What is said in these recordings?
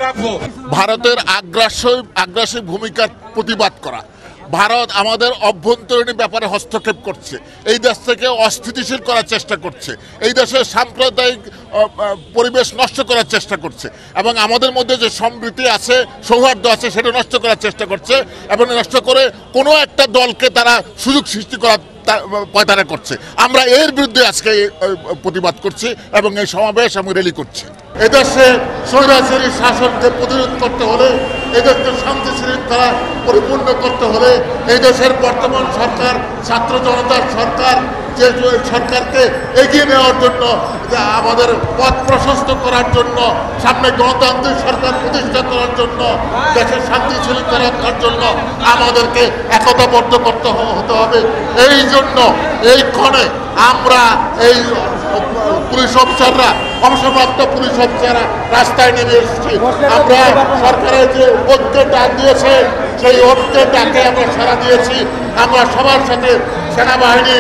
রাখবো। ভারতের আগ্রাসী ভূমিকার প্রতিবাদ করা। ভারত আমাদের অভ্যন্তরীণ ব্যাপারে হস্তক্ষেপ করছে, এই দেশ থেকে অস্থিতিশীল করার চেষ্টা করছে, এই দেশের সাম্প্রদায়িক পরিবেশ নষ্ট করার চেষ্টা করছে এবং আমাদের মধ্যে যে সমৃদ্ধি আছে, সৌহার্দ্য আছে, সেটা নষ্ট করার চেষ্টা করছে এবং নষ্ট করে কোনো একটা দলকে তারা সুযোগ সৃষ্টি করার পয়তারা করছে। আমরা এর বিরুদ্ধে আজকে প্রতিবাদ করছি এবং এই সমাবেশ এবং র্যালি করছি। এদেশে স্বৈরাচারী শাসনকে প্রতিরোধ করতে হলে, এদেশকে শান্তি শৃঙ্খলা পরিপূর্ণ করতে হলে এই দেশের বর্তমান সরকার ছাত্র জনতার সরকার, যে সরকারকে এগিয়ে নেওয়ার জন্য, আমাদের পথ প্রশস্ত করার জন্য, সামনে গণতান্ত্রিক সরকার প্রতিষ্ঠা করার জন্য, দেশের শান্তি শৃঙ্খলা রক্ষার জন্য আমাদেরকে একতাবদ্ধ করতে হতে হবে। এই জন্য এই ক্ষণে আমরা এই পুলিশ অফিসাররা, অবসরপ্রাপ্ত পুলিশ অফিসাররা রাস্তায় নেমে এসেছি। আমরা সরকারের যে ঐক্যের ডাক দিয়েছে, সেই ঐক্যের ডাকে আমরা সাড়া দিয়েছি। আমরা সবার সাথে সেনাবাহিনী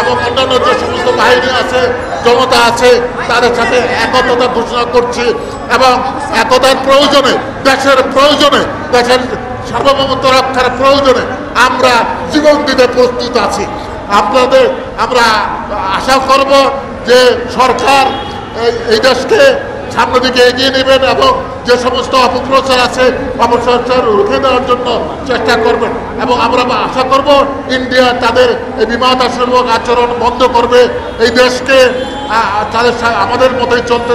এবং অন্যান্য যে সমস্ত বাহিনী আছে, জনতা আছে, তাদের সাথে একতা ঘোষণা করছি এবং একতার প্রয়োজনে, দেশের প্রয়োজনে, দেশের সার্বভৌমত্ব রক্ষার প্রয়োজনে আমরা জীবন দিতে প্রস্তুত আছি। আমরা আশা করব যে সরকার এই দেশকে সামনের দিকে এগিয়ে নেবেন এবং যে সমস্ত অপপ্রচার আছে, অপপ্রচার রুখে দেওয়ার জন্য চেষ্টা করবেন এবং আমরা আশা করব ইন্ডিয়া তাদের এই বিমাতাসূলক আচরণ বন্ধ করবে, এই দেশকে তাদের আমাদের মতোই চলতে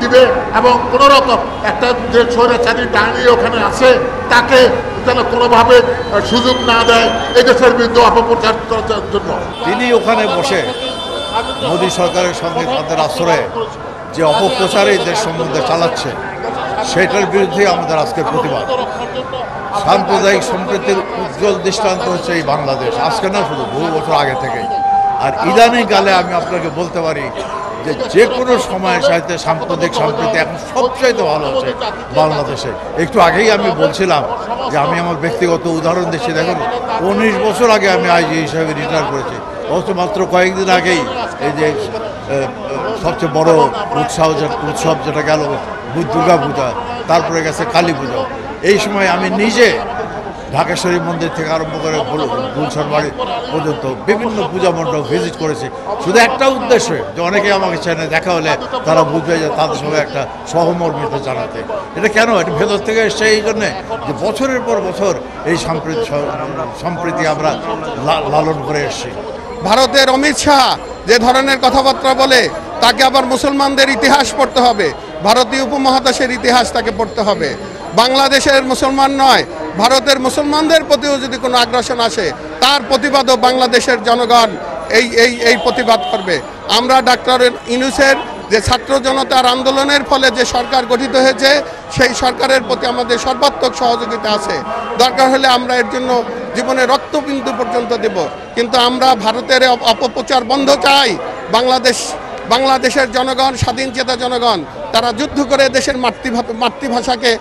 দিবে এবং কোনো রকম একটা যে স্বৈরাচারী ডাইনি ওখানে আছে তাকে যেন কোনোভাবে সুযোগ না দেয় এই দেশের বিরুদ্ধে অপপ্রচার করার জন্য। তিনি ওখানে বসে মোদী সরকারের সঙ্গে তাদের আশ্রয়ে যে অপপ্রচারে দেশ সম্বন্ধে চালাচ্ছে, সেটার বিরুদ্ধে আমাদের আজকের প্রতিবাদ। সাম্প্রদায়িক সম্প্রীতির উজ্জ্বল দৃষ্টান্ত হচ্ছে এই বাংলাদেশ, আজকে না, শুধু বহু বছর আগে থেকেই। আর ইদানিং কালে আমি আপনাকে বলতে পারি যে কোনো সময়ের সাথে সাম্প্রদায়িক সম্প্রীতি এখন সবচাইতে ভালো হচ্ছে বাংলাদেশে। একটু আগেই আমি বলছিলাম যে আমি আমার ব্যক্তিগত উদাহরণ দিচ্ছি। দেখুন, 19 বছর আগে আমি আইজি হিসাবে রিটায়ার করেছি, অথচ মাত্র কয়েকদিন আগেই এই যে সবচেয়ে বড় উৎসব যেটা গেল দুর্গা পূজা, তারপরে গেছে কালী পূজা, এই সময় আমি নিজে ঢাকেশ্বরী মন্দির থেকে আরম্ভ করে গুলশান বাড়ি পর্যন্ত বিভিন্ন পূজা মণ্ডপ ভিজিট করেছি, শুধু একটা উদ্দেশ্যে যে অনেকে আমাকে চেনে, দেখা হলে তারা বুঝবে যে তাদের সঙ্গে একটা সহমর্মিতা জানাতে। এটা কেন? এটা ভেতর থেকে এসছে এই জন্যে যে বছরের পর বছর এই সম্প্রীতি আমরা লালন করে এসেছি। ভারতের অমিত শাহ যে ধরনের কথাবার্তা বলে, তাকে আবার মুসলমানদের ইতিহাস পড়তে হবে, ভারতীয় উপমহাদেশের ইতিহাস তাকে পড়তে হবে। বাংলাদেশের মুসলমান নয়, ভারতের মুসলমানদের প্রতিও যদি কোনো আগ্রাসন আসে, তার প্রতিবাদও বাংলাদেশের জনগণ এই প্রতিবাদ করবে। আমরা ডাক্তার ইউনূসের যে ছাত্র জনতার আন্দোলনের ফলে যে সরকার গঠিত হয়েছে, সেই সরকারের প্রতি আমাদের সর্বাত্মক সহযোগিতা আছে। দরকার হলে আমরা এর জন্য জীবনে রক্তবিন্দু পর্যন্ত দেব, কিন্তু আমরা ভারতের অপপ্রচার বন্ধ চাই। বাংলাদেশের জনগণ, স্বাধীনচেতা জনগণ, তারা যুদ্ধ করে দেশের মাতৃভাষাকে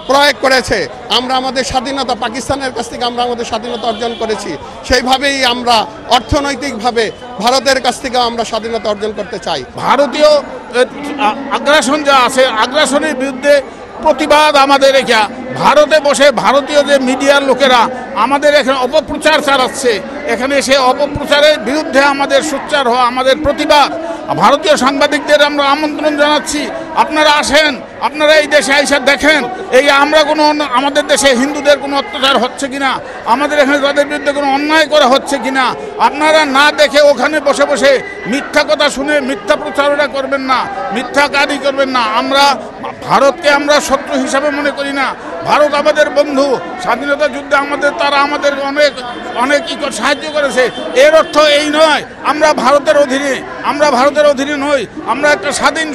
প্রয়োগ করেছে। আমরা আমাদের স্বাধীনতা, পাকিস্তানের কাছ থেকে আমরা আমাদের স্বাধীনতা অর্জন করেছি, সেইভাবেই আমরা অর্থনৈতিকভাবে ভারতের কাছ থেকে আমরা স্বাধীনতা অর্জন করতে চাই। ভারতীয় আগ্রাসন যা আছে, আগ্রাসনের বিরুদ্ধে প্রতিবাদ আমাদের এখানে ভারতে বসে ভারতীয় যে মিডিয়ার লোকেরা আমাদের এখানে অপপ্রচার চালাচ্ছে, এখানে সে অপপ্রচারের বিরুদ্ধে আমাদের সোচ্চার হওয়া, আমাদের প্রতিবাদ। ভারতীয় সাংবাদিকদের আমরা আমন্ত্রণ জানাচ্ছি, আপনারা আসেন, আপনারা এই দেশে এসে দেখেন এই আমরা কোনো আমাদের দেশে হিন্দুদের কোনো অত্যাচার হচ্ছে কিনা, আমাদের এখানে তাদের বিরুদ্ধে কোনো অন্যায় করা হচ্ছে কিনা। আপনারা না দেখে ওখানে বসে বসে মিথ্যা কথা শুনে মিথ্যা প্রচারণা করবেন না, মিথ্যা কাজই করবেন না। ভারতকে আমরা শত্রু হিসাবে মনে করি না, ভারত আমাদের বন্ধু। স্বাধীনতা যুদ্ধে তারা আমাদের অনেক সাহায্য করেছে। এর অর্থ এই নয় আমরা ভারতের অধীনে নই, আমরা একটা স্বাধীন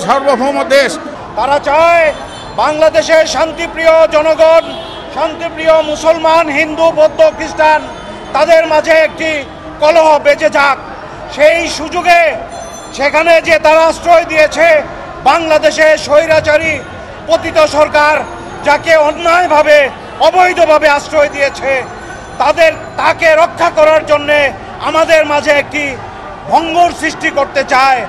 সার্বভৌম দেশ। তারা চায় বাংলাদেশের শান্তিপ্রিয় জনগণ, শান্তিপ্রিয় মুসলমান, হিন্দু, বৌদ্ধ, খ্রিস্টান, তাদের মাঝে একটি কলহ বেঁচে যাক। সেই সুযোগে সেখানে যে তারা আশ্রয় দিয়েছে বাংলাদেশে স্বৈরাচারী পতিত সরকার, যাকে অন্যায়ভাবে অবৈধভাবে আশ্রয় দিয়েছে, তাকে রক্ষা করার জন্যে আমাদের মাঝে একটি ভঙ্গুর সৃষ্টি করতে চায়।